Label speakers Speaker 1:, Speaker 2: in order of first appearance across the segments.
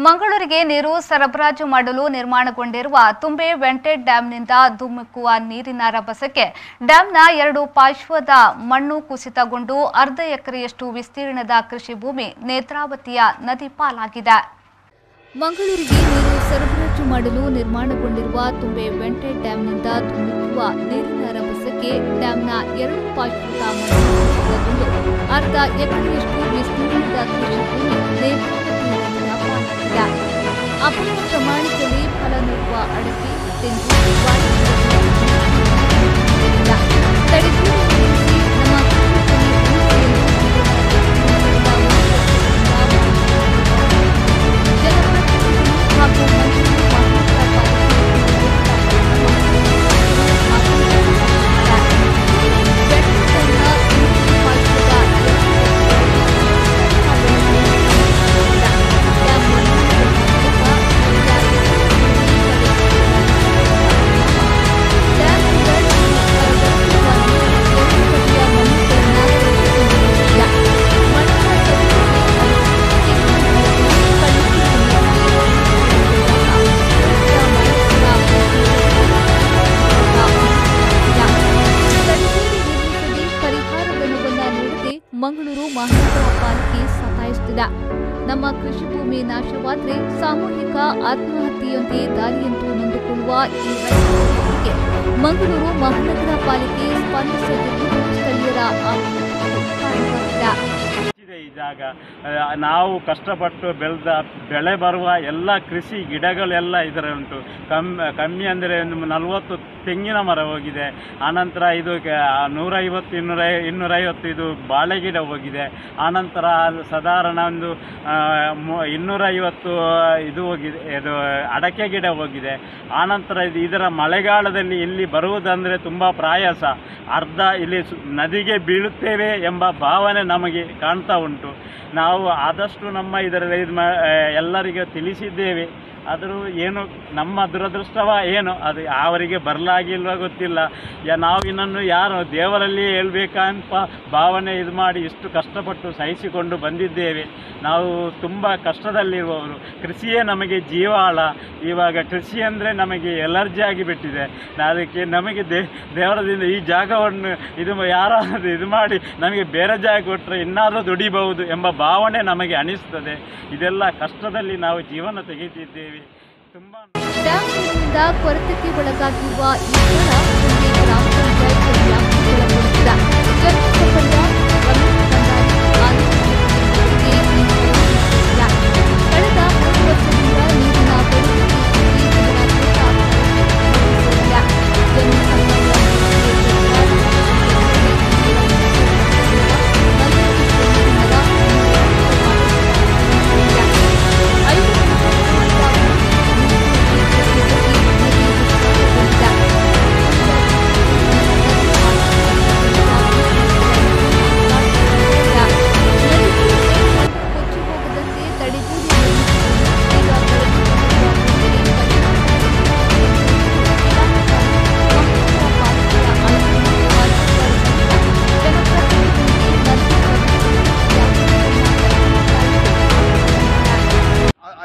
Speaker 1: ಮಂಗಳೂರಿಗೆ ನೀರು ಸರಬರಾಜು ಮಾಡಲು ನಿರ್ಮಾಣಗೊಂಡಿರುವ ತುಂಬೆ ವೆಂಟೆಡ್ ಡ್ಯಾಂನಿಂದ ಧುಮ್ಮಿಕ್ಕುವ ನೀರಿನ ರಭಸಕ್ಕೆ ಡ್ಯಾಂನ 2 ಪಾರ್ಶ್ವದ ಮಣ್ಣು ಕುಸಿತಗೊಂಡು ಅರ್ಧ ಎಕರೆಯಷ್ಟು ವಿಸ್ತೀರ್ಣದ ಕೃಷಿ ಭೂಮಿ ನೇತ್ರಾವತಿಯ ನದಿ ಪಾಲಾಗಿದೆ. ಮಂಗಳೂರಿಗೆ ನೀರು ಸರಬರಾಜು ಮಾಡಲು ನಿರ್ಮಾಣಗೊಂಡಿರುವ ತುಂಬೆ ವೆಂಟೆಡ್ ಡ್ಯಾಂನಿಂದ ಧುಮ್ಮಿಕ್ಕುವ ನೀರಿನ ರಭಸಕ್ಕೆ ಡ್ಯಾಂನ 2 ಪಾರ್ಶ್ವದ ಮಣ್ಣು ಕುಸಿತಗೊಂಡು ಅರ್ಧ ಎಕರೆಯಷ್ಟು ವಿಸ್ತೀರ್ಣದ ಕೃಷಿ ಭೂಮಿ ನೇತ್ರಾವತಿ ನದಿಯ ಪಾಲಾಗಿದೆ. ಅಪಾರ ಪ್ರಮಾಣದಲ್ಲಿ ಫಲ ನೀಡುವ ಅಡಕೆ, ತೆಂಗು, ಮಂಗಳೂರು ಮಹಾನಗರ ಪಾಲಿಕೆ ಸತಾಯಿಸುತ್ತಿದೆ. ನಮ್ಮ ಕೃಷಿ ಭೂಮಿ ನಾಶವಾದರೆ ಸಾಮೂಹಿಕ ಆತ್ಮಹತ್ಯೆಯೊಂದೇ ದಾರಿಯಂತೂ ನೊಂದುಕೊಳ್ಳುವ ಈ ರೈತರಿಗೆ ಮಂಗಳೂರು ಮಹಾನಗರ ಪಾಲಿಕೆ ಸ್ಪಂದಿಸದಿರುವುದು ಸ್ಥಳೀಯರ ಆಕ್ರೋಶಕ್ಕೆ
Speaker 2: ಈ ಜಾಗ ನಾವು ಕಷ್ಟಪಟ್ಟು ಬೆಳೆದ ಬೆಳೆ ಬರುವ ಎಲ್ಲ ಕೃಷಿ ಗಿಡಗಳೆಲ್ಲ ಇದರ ಉಂಟು. ಕಮ್ಮಿ ಅಂದರೆ ಒಂದು 40 ತೆಂಗಿನ ಮರ ಹೋಗಿದೆ. ಆನಂತರ ಇದು 150-250 ಇದು ಬಾಳೆ ಗಿಡ ಹೋಗಿದೆ. ಆನಂತರ ಸಾಧಾರಣ ಒಂದು 250 ಇದು ಹೋಗಿದೆ, ಇದು ಅಡಕೆ ಗಿಡ ಹೋಗಿದೆ. ಆನಂತರ ಇದರ ಮಳೆಗಾಲದಲ್ಲಿ ಇಲ್ಲಿ ಬರುವುದಂದರೆ ತುಂಬ ಪ್ರಯಾಸ. ಅರ್ಧ ಇಲ್ಲಿ ನದಿಗೆ ಬೀಳುತ್ತೇವೆ ಎಂಬ ಭಾವನೆ ನಮಗೆ ಕಾಣ್ತಾ ಉಂಟು. ನಾವು ಆದಷ್ಟು ನಮ್ಮ ಇದರಲ್ಲಿ ಎಲ್ಲರಿಗೆ ತಿಳಿಸಿದ್ದೇವೆ. ಆದರೂ ಏನು ನಮ್ಮ ದುರದೃಷ್ಟವ ಏನೋ ಅದು ಅವರಿಗೆ ಬರಲಾಗಿಲ್ವ ಗೊತ್ತಿಲ್ಲ. ನಾವು ಇನ್ನನ್ನು ಯಾರು ದೇವರಲ್ಲಿ ಹೇಳ್ಬೇಕಂತ ಭಾವನೆ ಇದು ಮಾಡಿ ಇಷ್ಟು ಕಷ್ಟಪಟ್ಟು ಸಹಿಸಿಕೊಂಡು ಬಂದಿದ್ದೇವೆ. ನಾವು ತುಂಬ ಕಷ್ಟದಲ್ಲಿರುವವರು. ಕೃಷಿಯೇ ನಮಗೆ ಜೀವಾಳ. ಇವಾಗ ಕೃಷಿ ಅಂದರೆ ನಮಗೆ ಎಲರ್ಜಿ ಆಗಿಬಿಟ್ಟಿದೆ. ಅದಕ್ಕೆ ನಮಗೆ ದೇವರದಿಂದ ಈ ಜಾಗವನ್ನು ಯಾರಾದರೂ ಇದು ಮಾಡಿ ನಮಗೆ ಬೇರೆ ಜಾಗ ಕೊಟ್ಟರೆ ಇನ್ನಾದರೂ ದುಡಿಬಹುದು ಎಂಬ ಭಾವನೆ ನಮಗೆ ಅನಿಸ್ತದೆ. ಇದೆಲ್ಲ ಕಷ್ಟದಲ್ಲಿ ನಾವು ಜೀವನ ತೆಗೆದಿದ್ದೇವೆ.
Speaker 1: ಡ್ಯಾಂನಿಂದ ಕೊರತೆಗೆ ಒಳಗಾಗಿರುವ ಈ ಸ್ಥಳ ಗ್ರಾಮ ಪಂಚಾಯತ್ ಕಳೆದ 3 ವರ್ಷದಿಂದ ನೀರಿನ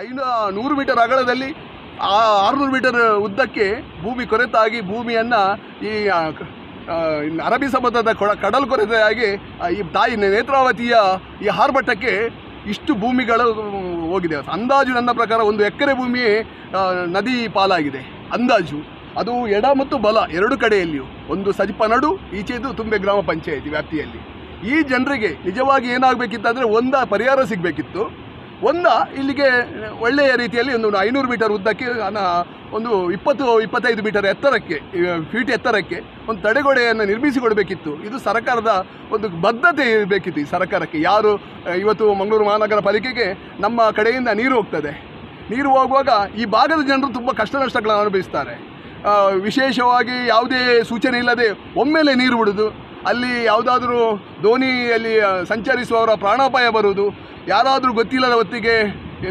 Speaker 3: ಐನೂರು 100 ಮೀಟರ್ ಅಗಲದಲ್ಲಿ 600 ಮೀಟರ್ ಉದ್ದಕ್ಕೆ ಭೂಮಿ ಕೊರೆತಾಗಿ ಭೂಮಿಯನ್ನು ಈ ಅರಬ್ಬಿ ಸಮುದ್ರದ ಕಡಲು ಕೊರೆತೆಯಾಗಿ ಈ ತಾಯಿ ನೇತ್ರಾವತಿಯ ಈ ಹಾರ್ಬಟ್ಟಕ್ಕೆ ಇಷ್ಟು ಭೂಮಿಗಳು ಹೋಗಿದೆ. ಅಂದಾಜು ನನ್ನ ಪ್ರಕಾರ 1 ಎಕರೆ ಭೂಮಿ ನದಿ ಪಾಲಾಗಿದೆ ಅಂದಾಜು. ಅದು ಎಡ ಮತ್ತು ಬಲ 2 ಕಡೆಯಲ್ಲಿಯೂ. ಒಂದು ಸಜಿಪನಡು, ಈಚೆದು ತುಂಬೆ ಗ್ರಾಮ ಪಂಚಾಯತಿ ವ್ಯಾಪ್ತಿಯಲ್ಲಿ. ಈ ಜನರಿಗೆ ನಿಜವಾಗಿ ಏನಾಗಬೇಕಿತ್ತಂದರೆ ಪರಿಹಾರ ಸಿಗಬೇಕಿತ್ತು. ಇಲ್ಲಿಗೆ ಒಳ್ಳೆಯ ರೀತಿಯಲ್ಲಿ ಒಂದು 500 ಮೀಟರ್ ಉದ್ದಕ್ಕೆ ಒಂದು 20-25 ಮೀಟರ್ ಎತ್ತರಕ್ಕೆ ಫೀಟ್ ಎತ್ತರಕ್ಕೆ ಒಂದು ತಡೆಗೋಡೆಯನ್ನು ನಿರ್ಮಿಸಿಕೊಡಬೇಕಿತ್ತು. ಇದು ಸರ್ಕಾರದ ಒಂದು ಬದ್ಧತೆ ಇರಬೇಕಿತ್ತು. ಈ ಸರ್ಕಾರಕ್ಕೆ ಯಾರು ಇವತ್ತು ಮಂಗಳೂರು ಮಹಾನಗರ ಪಾಲಿಕೆಗೆ ನಮ್ಮ ಕಡೆಯಿಂದ ನೀರು ಹೋಗ್ತದೆ. ನೀರು ಹೋಗುವಾಗ ಈ ಭಾಗದ ಜನರು ತುಂಬ ಕಷ್ಟ ನಷ್ಟಗಳನ್ನು ಅನುಭವಿಸ್ತಾರೆ. ವಿಶೇಷವಾಗಿ ಯಾವುದೇ ಸೂಚನೆ ಇಲ್ಲದೆ ಒಮ್ಮೆಲೆ ನೀರು ಬಿಡೋದು, ಅಲ್ಲಿ ಯಾವುದಾದ್ರೂ ದೋಣಿಯಲ್ಲಿ ಸಂಚರಿಸುವವರ ಪ್ರಾಣಾಪಾಯ ಬರುವುದು, ಯಾರಾದರೂ ಗೊತ್ತಿಲ್ಲದ ಹೊತ್ತಿಗೆ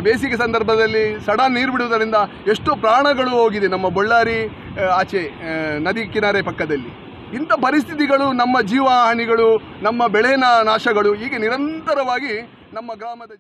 Speaker 3: ಬೇಸಿಗೆ ಸಂದರ್ಭದಲ್ಲಿ ಸಡನ್ ನೀರು ಬಿಡುವುದರಿಂದ ಎಷ್ಟೋ ಪ್ರಾಣಗಳು ಹೋಗಿದೆ ನಮ್ಮ ಬಳ್ಳಾರಿ ಆಚೆ ನದಿ ಕಿನಾರೆ ಪಕ್ಕದಲ್ಲಿ. ಇಂಥ ಪರಿಸ್ಥಿತಿಗಳು, ನಮ್ಮ ಜೀವ ಹಾನಿಗಳು, ನಮ್ಮ ಬೆಳೆನ ನಾಶಗಳು ಹೀಗೆ ನಿರಂತರವಾಗಿ ನಮ್ಮ ಗ್ರಾಮದ